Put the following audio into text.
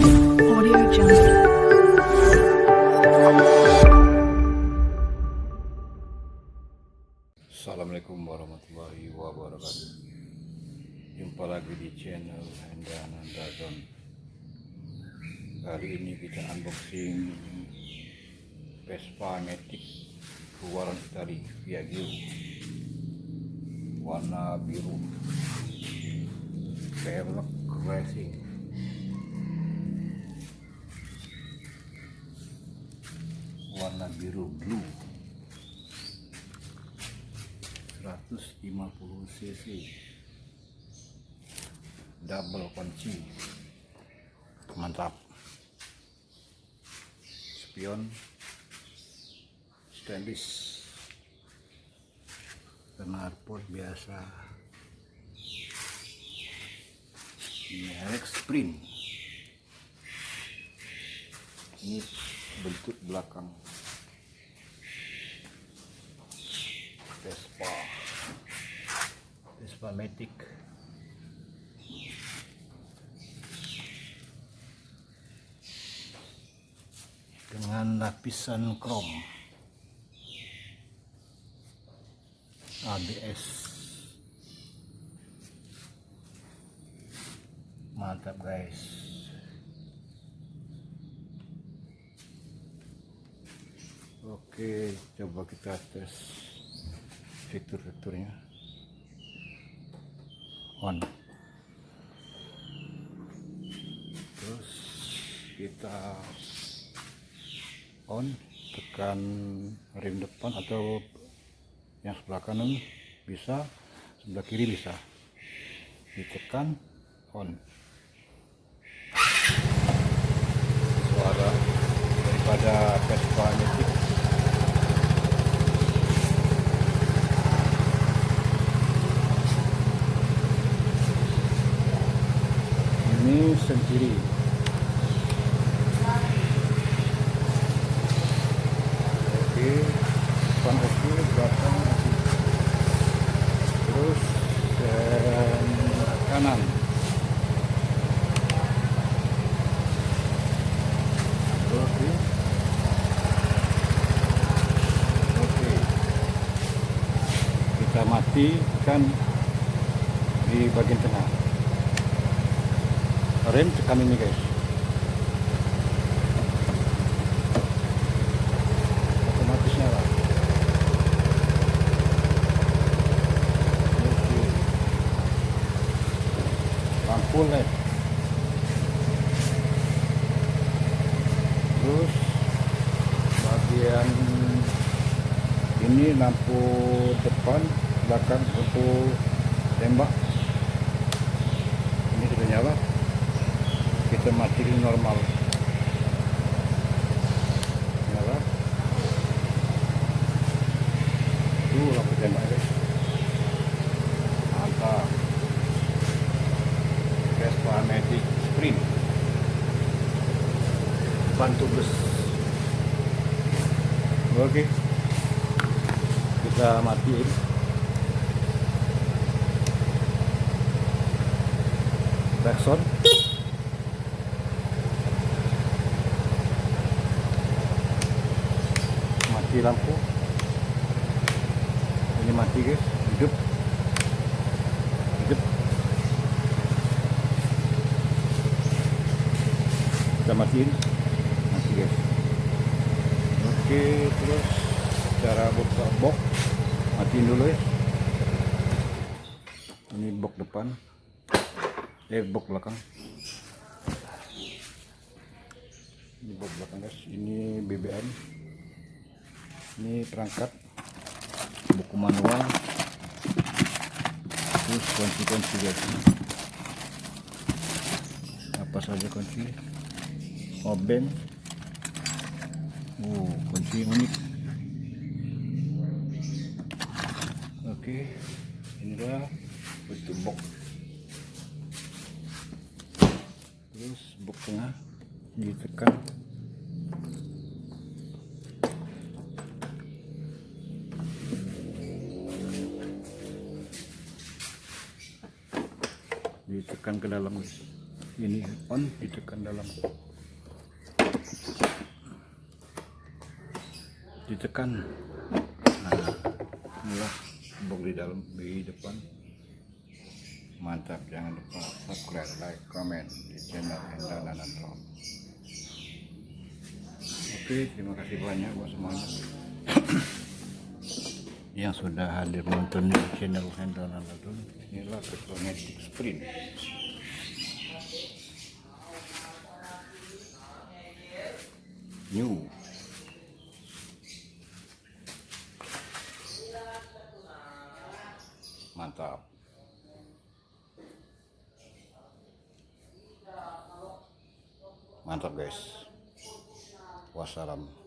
Audio Jungle. Assalamualaikum warahmatullahi wabarakatuh. Jumpa lagi di channel Hendra Nanda Zone. Kali ini kita unboxing Vespa Matic keluaran Italia Piaggio warna biru, velg racing. Warna biru blue, 150 cc, double kunci, mantap. Spion stainless, knalpot biasa, merek Sprint. Ini bentuk belakang Vespa Matic. Dengan lapisan krom, ABS, mantap guys. Oke, coba kita tes fitur-fiturnya. On, terus kita on, tekan rem depan atau yang sebelah kanan bisa, sebelah kiri bisa, ditekan on. Suara daripada Vespa Matic. Ini sendiri. Oke, depan oke, belakang oke. Terus kanan. Oke. Oke. Kita matikan di bagian tengah. Rem tekan ini guys, otomatis nyala. Oke. Lampu LED, terus bagian ini lampu depan, belakang lampu tembak. Ini sudah nyala. Kita matiin normal, nyala. Tuh lampu tembak guys, mantap. Vespa Matic Sprint, bantu bus. Oke, kita matiin. Klakson. Mati lampu. Ini mati guys, hidup. Hidup. Kita matiin. Mati guys. Oke, terus cara buka box, matiin dulu ya. Ini box depan, box belakang. Ini box belakang guys. Ini BBM. Ini perangkat, buku manual, terus kunci-kunci guys. Apa saja kunci? Obeng. Kunci unik. Oke, inilah bentuk box. Terus box tengah ditekan. Ditekan ke dalam guys. ini on, ditekan dalam, ditekan. Nah, inilah blok di dalam, di depan. Mantap, jangan lupa subscribe, like, comment di channel Hendra Nanandro. Oke, terima kasih banyak buat semuanya yang sudah hadir menonton di channel Hendra Nanandro. Inilah Petromatic Sprint. New. Mantap. Mantap guys. Wassalam.